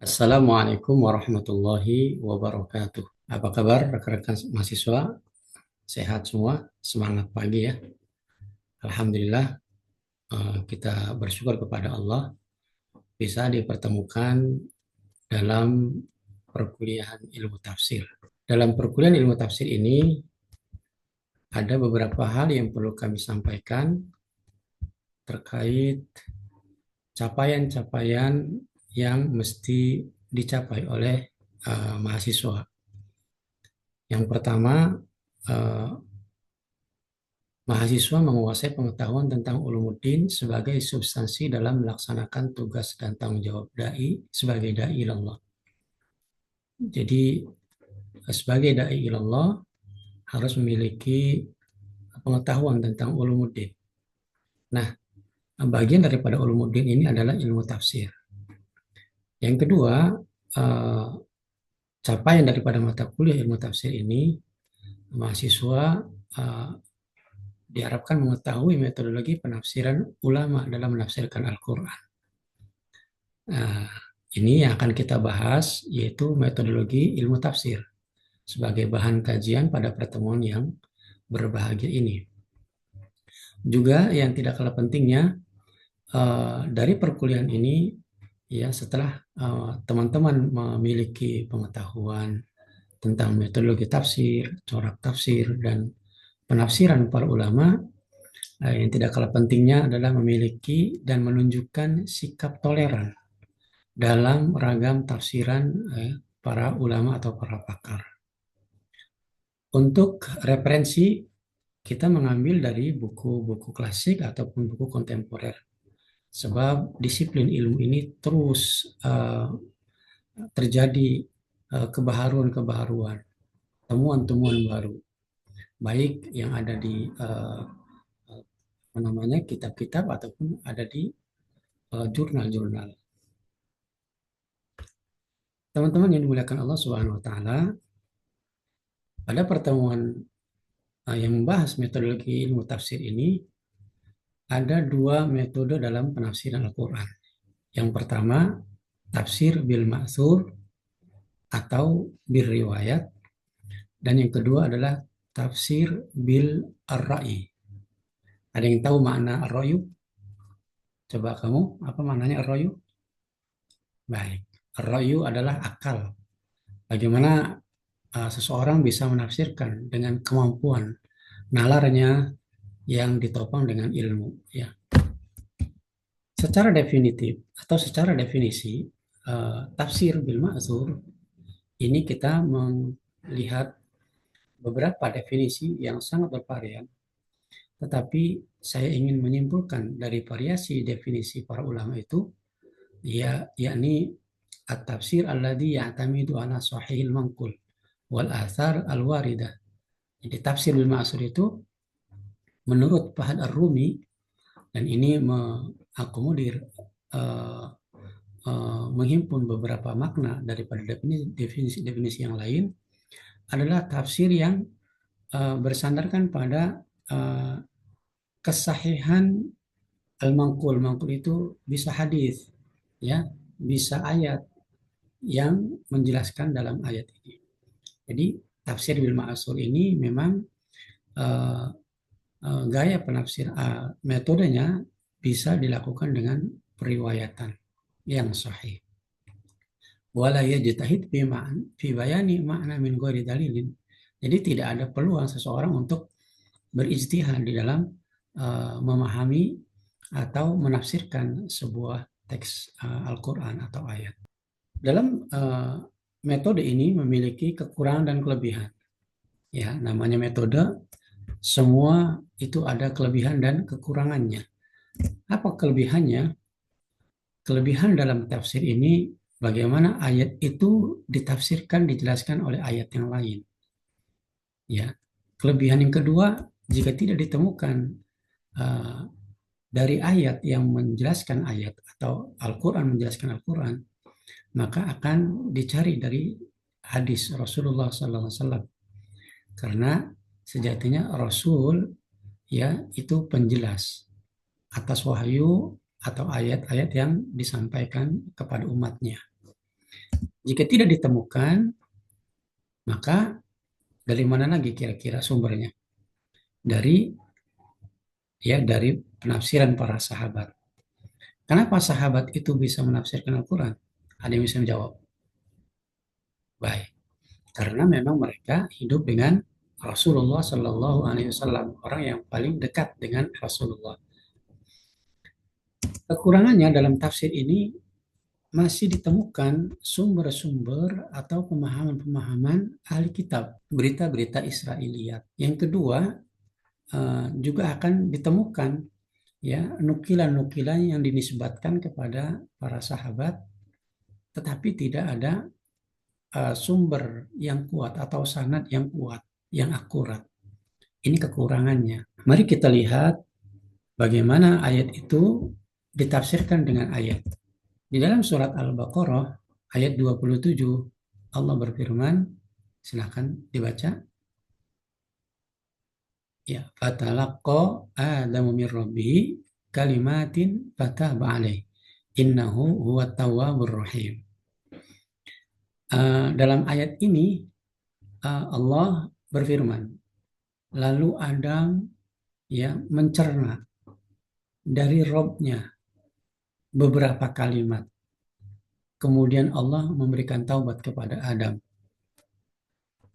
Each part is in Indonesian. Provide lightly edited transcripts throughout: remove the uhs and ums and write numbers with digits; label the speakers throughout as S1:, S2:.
S1: Assalamualaikum warahmatullahi wabarakatuh. Apa kabar rekan-rekan mahasiswa? Sehat semua? Semangat pagi ya. Alhamdulillah, kita bersyukur kepada Allah bisa dipertemukan dalam perkuliahan ilmu tafsir. Dalam perkuliahan ilmu tafsir ini ada beberapa hal yang perlu kami sampaikan terkait capaian-capaian yang mesti dicapai oleh mahasiswa. Yang pertama, eh, mahasiswa menguasai pengetahuan tentang ulumuddin sebagai substansi dalam melaksanakan tugas dan tanggung jawab dai sebagai dai ilallah. Jadi sebagai dai ilallah harus memiliki pengetahuan tentang ulumuddin. Nah, bagian daripada ulumuddin ini adalah ilmu tafsir. Yang kedua, eh, capaian daripada mata kuliah ilmu tafsir ini, mahasiswa eh, diharapkan mengetahui metodologi penafsiran ulama dalam menafsirkan Al-Quran. Nah, ini yang akan kita bahas, yaitu metodologi ilmu tafsir sebagai bahan kajian pada pertemuan yang berbahagia ini. Juga yang tidak kalah pentingnya, dari perkuliahan ini, ya setelah teman-teman memiliki pengetahuan tentang metodologi tafsir, corak tafsir, dan penafsiran para ulama, yang tidak kalah pentingnya adalah memiliki dan menunjukkan sikap toleran dalam ragam tafsiran para ulama atau para pakar. Untuk referensi, kita mengambil dari buku-buku klasik ataupun buku kontemporer. Sebab disiplin ilmu ini terus terjadi kebaharuan-kebaharuan, temuan-temuan baru, baik yang ada di namanya kitab-kitab ataupun ada di jurnal-jurnal. Teman-teman yang dimuliakan Allah Subhanahu wa taala, pada pertemuan yang membahas metodologi ilmu tafsir ini, ada dua metode dalam penafsiran Al-Quran. Yang pertama, tafsir bil ma'thur atau bil riwayat, dan yang kedua adalah tafsir bil ar-ra'yi. Ada yang tahu makna ar-ra'yu? Coba kamu, apa maknanya ar-ra'yu? Baik, ar-ra'yu adalah akal. Bagaimana seseorang bisa menafsirkan dengan kemampuan nalarnya yang ditopang dengan ilmu, ya. Secara definitif atau secara definisi, tafsir bil ma'thur ini kita melihat beberapa definisi yang sangat bervarian, tetapi saya ingin menyimpulkan dari variasi definisi para ulama itu, ya, yakni at-tafsir alladhi ya'tamidu ala sahihil manqul wal athar al-waridah. Jadi tafsir bil ma'thur itu menurut Fahad Ar-Rumi, dan ini mengakomodir menghimpun beberapa makna daripada definisi yang lain, adalah tafsir yang bersandarkan pada kesahihan al-manqul. Manqul itu bisa hadis, ya, bisa ayat yang menjelaskan dalam ayat ini. Jadi tafsir bil ma'thur ini memang gaya penafsir, metodenya bisa dilakukan dengan periwayatan yang sahih. Wala yajtahid fi bayani makna min ghairi dalilin. Jadi tidak ada peluang seseorang untuk berijtihad di dalam memahami atau menafsirkan sebuah teks Al-Quran atau ayat. Dalam metode ini memiliki kekurangan dan kelebihan. Ya, namanya metode, semua itu ada kelebihan dan kekurangannya. Apa kelebihannya? Kelebihan dalam tafsir ini, bagaimana ayat itu ditafsirkan, dijelaskan oleh ayat yang lain. Ya, kelebihan yang kedua, jika tidak ditemukan uh, dari ayat yang menjelaskan ayat atau Al-Quran menjelaskan Al-Quran, maka akan dicari dari hadis Rasulullah SAW. Karena sejatinya Rasul, ya, itu penjelas atas wahyu atau ayat-ayat yang disampaikan kepada umatnya. Jika tidak ditemukan, maka dari mana lagi kira-kira sumbernya? Dari dari penafsiran para sahabat. Kenapa sahabat itu bisa menafsirkan Al-Quran? Ada yang bisa menjawab? Baik, karena memang mereka hidup dengan Rasulullah Shallallahu Alaihi Wasallam, orang yang paling dekat dengan Rasulullah. Kekurangannya dalam tafsir ini masih ditemukan sumber-sumber atau pemahaman-pemahaman ahli kitab, berita-berita Israiliyat. Yang kedua, juga akan ditemukan nukilan-nukilan yang dinisbatkan kepada para sahabat, tetapi tidak ada sumber yang kuat atau sanad yang kuat, yang akurat. Ini kekurangannya. Mari kita lihat bagaimana ayat itu ditafsirkan dengan ayat. Di dalam surat Al-Baqarah ayat 27 Allah berfirman, silakan dibaca. Ya, fatalaqqa Adamu min rabbih kalimatin fataba alaih. Innahu huwa tawwabur rahim. Dalam ayat ini Allah berfirman, lalu Adam mencerna dari Robnya beberapa kalimat. Kemudian Allah memberikan taubat kepada Adam.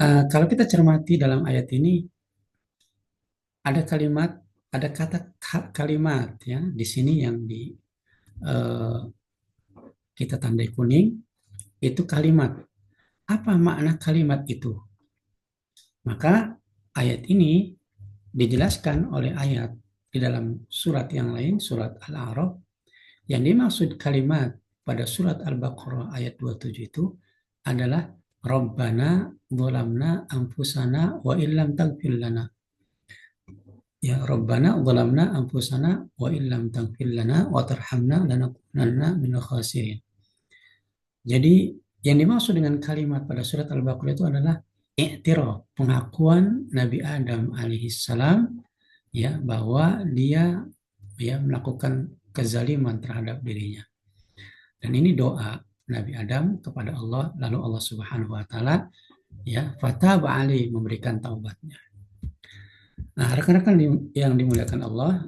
S1: Kalau kita cermati dalam ayat ini, ada kalimat, ada kata kalimat di sini yang uh, kita tandai kuning, itu kalimat. Apa makna kalimat itu? Maka ayat ini dijelaskan oleh ayat di dalam surat yang lain, surat Al-A'raf, yang dimaksud kalimat pada surat Al-Baqarah ayat 27 itu adalah Rabbana zalamna anfusana wa illam taghfir lana. Ya Rabbana zalamna anfusana wa illam taghfir lana wa tarhamna lanakunanna minal khasirin. Jadi yang dimaksud dengan kalimat pada surat Al-Baqarah itu adalah i'tiraf, pengakuan Nabi Adam alaihissalam bahwa dia melakukan kezaliman terhadap dirinya. Dan ini doa Nabi Adam kepada Allah, lalu Allah Subhanahu wa taala fataba alaihi, memberikan taubatnya. Nah, rekan-rekan yang dimuliakan Allah,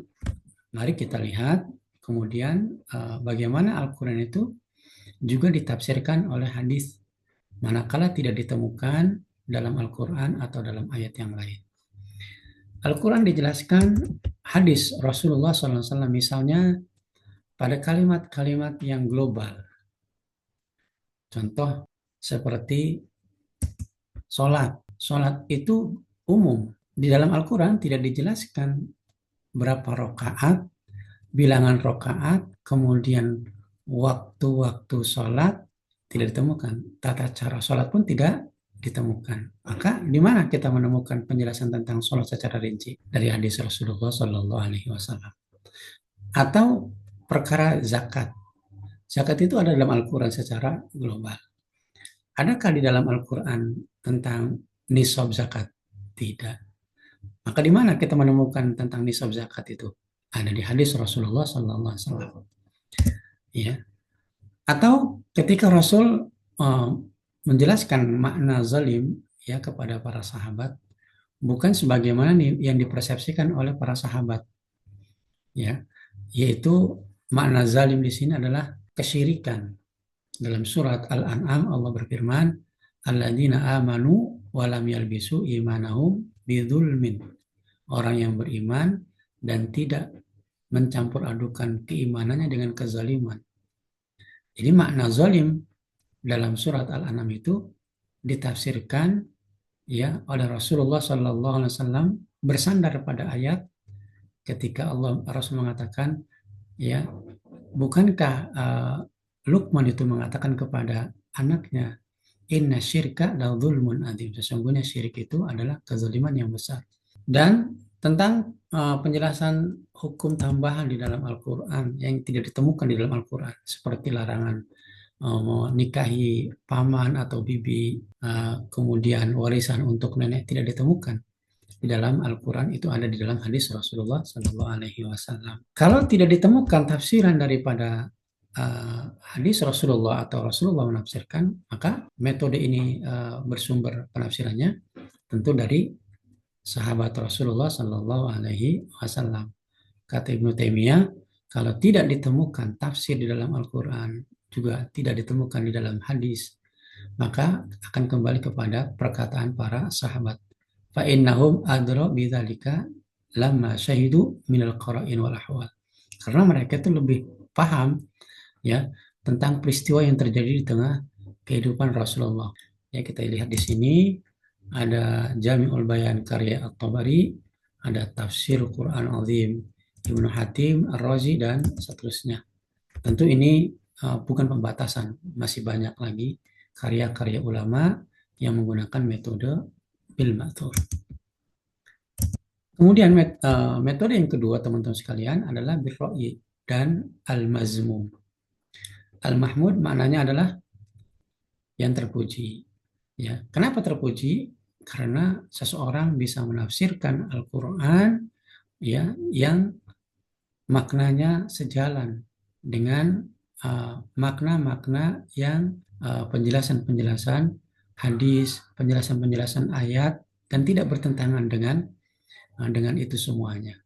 S1: mari kita lihat kemudian bagaimana Al-Qur'an itu juga ditafsirkan oleh hadis manakala tidak ditemukan dalam Al-Qur'an atau dalam ayat yang lain. Al-Quran dijelaskan hadis Rasulullah SAW misalnya pada kalimat-kalimat yang global. Contoh seperti sholat. Sholat itu umum. Di dalam Al-Quran tidak dijelaskan berapa rakaat, bilangan rakaat, kemudian waktu-waktu sholat tidak ditemukan. Tata cara sholat pun tidak ditemukan. Maka di mana kita menemukan penjelasan tentang sholat secara rinci? Dari hadis Rasulullah Shallallahu Alaihi Wasallam. Atau perkara zakat. Zakat itu ada dalam Al-Quran secara global. Adakah di dalam Al-Quran tentang nisab zakat? Tidak. Maka di mana kita menemukan tentang nisab zakat itu? Ada di hadis Rasulullah Shallallahu Alaihi Wasallam. Ya. Atau ketika Rasul menjelaskan makna zalim kepada para sahabat, bukan sebagaimana yang dipersepsikan oleh para sahabat, yaitu makna zalim di sini adalah kesyirikan. Dalam surat Al-An'am Allah berfirman, alladzina amanu wa lam yalbisu imanahum bidzulmin. Orang yang beriman dan tidak mencampur adukan keimanannya dengan kezaliman. Jadi makna zalim dalam surat Al-An'am itu ditafsirkan oleh Rasulullah Sallallahu Alaihi Wasallam bersandar pada ayat ketika Allah Rasul mengatakan bukankah Luqman itu mengatakan kepada anaknya, inna syirka la dzulmun adzim, sesungguhnya syirik itu adalah kezaliman yang besar. Dan tentang penjelasan hukum tambahan di dalam Al-Quran yang tidak ditemukan di dalam Al-Quran, seperti larangan nikahi paman atau bibi, kemudian warisan untuk nenek, tidak ditemukan di dalam Al-Quran. Itu ada di dalam hadis Rasulullah Sallallahu Alaihi Wasallam. Kalau tidak ditemukan tafsiran daripada hadis Rasulullah atau Rasulullah menafsirkan, maka metode ini bersumber penafsirannya tentu dari sahabat Rasulullah Shallallahu Alaihi Wasallam. Kata Ibnu Taimiyah, kalau tidak ditemukan tafsir di dalam Al-Quran, juga tidak ditemukan di dalam hadis, maka akan kembali kepada perkataan para sahabat. Fa innahum adra bidzalika lamma syahidu minal qara'in wal ahwal. Karena mereka itu lebih paham ya tentang peristiwa yang terjadi di tengah kehidupan Rasulullah. Ya, kita lihat di sini ada Jami'ul Bayan karya At-Tabari, ada Tafsir Quran Azim Ibnu Hatim Ar-Razi dan seterusnya. Tentu ini bukan pembatasan, masih banyak lagi karya-karya ulama yang menggunakan metode bil ma'thur. Kemudian metode yang kedua teman-teman sekalian adalah bil ra'yi dan al-mazmum. Al-mahmud maknanya adalah yang terpuji. Ya, kenapa terpuji? Karena seseorang bisa menafsirkan Al-Qur'an ya yang maknanya sejalan dengan makna-makna yang penjelasan-penjelasan hadis, penjelasan-penjelasan ayat dan tidak bertentangan dengan itu semuanya.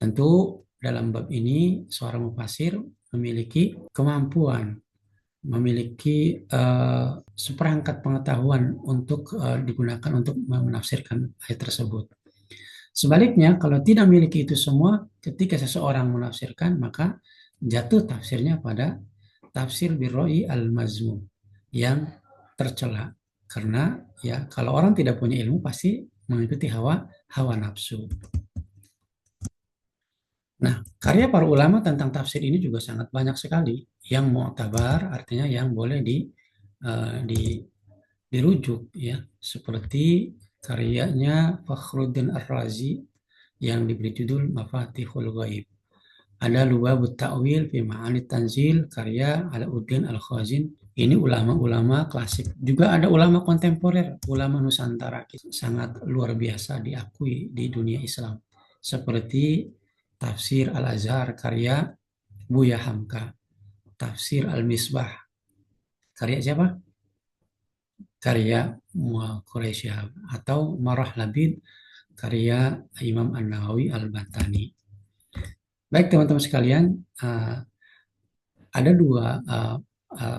S1: Tentu dalam bab ini seorang mufassir memiliki kemampuan, memiliki seperangkat pengetahuan untuk digunakan untuk menafsirkan ayat tersebut. Sebaliknya, kalau tidak memiliki itu semua, ketika seseorang menafsirkan, maka jatuh tafsirnya pada tafsir birroi al-mazmum yang tercela. Karena ya kalau orang tidak punya ilmu pasti mengikuti hawa nafsu. Nah, karya para ulama tentang tafsir ini juga sangat banyak sekali. Yang mu'tabar artinya yang boleh dirujuk ya, seperti karyanya Fakhruddin Ar-Razi yang diberi judul Mafatihul Ghaib. Ada Lubabut Ta'wil fi Ma'ani Tanzil karya Alauddin Al-Khazin. Ini ulama-ulama klasik. Juga ada ulama kontemporer, ulama Nusantara sangat luar biasa diakui di dunia Islam. Seperti Tafsir Al-Azhar karya Buya Hamka. Tafsir Al-Misbah karya siapa? Karya Quraisy atau Marah Labid karya Imam An-Nawawi Al-Bantani. Baik teman-teman sekalian, ada dua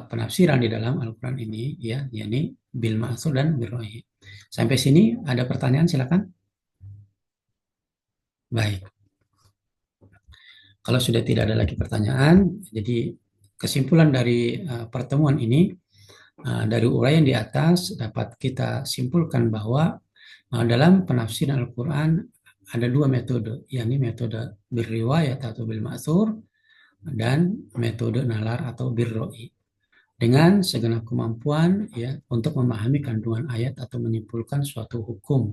S1: penafsiran di dalam Al-Quran ini, ya, yakni bil ma'thur dan bil ra'yi. Sampai sini ada pertanyaan, silakan. Baik. Kalau sudah tidak ada lagi pertanyaan, jadi kesimpulan dari pertemuan ini dari uraian di atas dapat kita simpulkan bahwa dalam penafsiran Al-Quran ada dua metode, yakni metode bil riwayat atau bil ma'thur dan metode nalar atau bil ra'yi. Dengan segenap kemampuan ya untuk memahami kandungan ayat atau menyimpulkan suatu hukum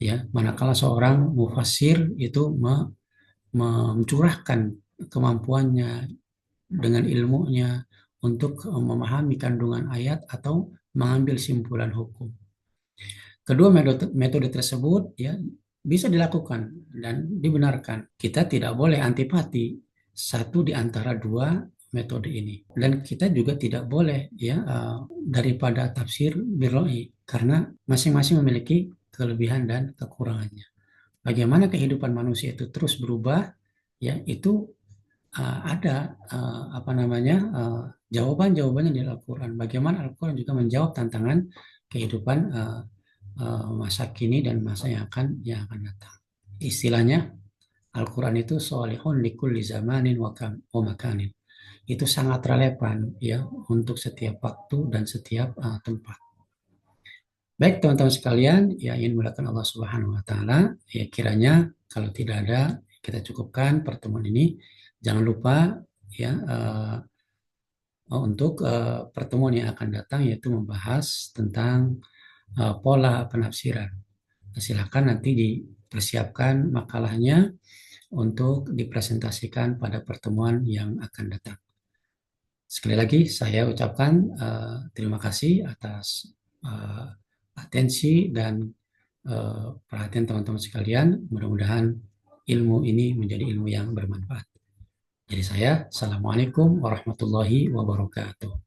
S1: ya, manakala seorang mufassir itu mencurahkan kemampuannya dengan ilmunya untuk memahami kandungan ayat atau mengambil simpulan hukum. Kedua metode tersebut ya bisa dilakukan dan dibenarkan. Kita tidak boleh antipati satu di antara dua metode ini. Dan kita juga tidak boleh ya daripada tafsir birroi karena masing-masing memiliki kelebihan dan kekurangannya. Bagaimana kehidupan manusia itu terus berubah ya itu ada apa namanya jawaban-jawabannya di Al-Quran. Bagaimana Al-Quran juga menjawab tantangan kehidupan masa kini dan masa yang akan datang. Istilahnya Al-Quran itu solihun likulli zamanin wa makanin. Itu sangat relevan ya untuk setiap waktu dan setiap tempat. Baik teman-teman sekalian, ya ingin mulakan Allah Subhanahu wa taala, ya kiranya kalau tidak ada kita cukupkan pertemuan ini. Jangan lupa ya untuk pertemuan yang akan datang yaitu membahas tentang pola penafsiran. Silakan nanti dipersiapkan makalahnya untuk dipresentasikan pada pertemuan yang akan datang. Sekali lagi saya ucapkan terima kasih atas atensi dan perhatian teman-teman sekalian. Mudah-mudahan ilmu ini menjadi ilmu yang bermanfaat. Jadi saya, Assalamualaikum warahmatullahi wabarakatuh.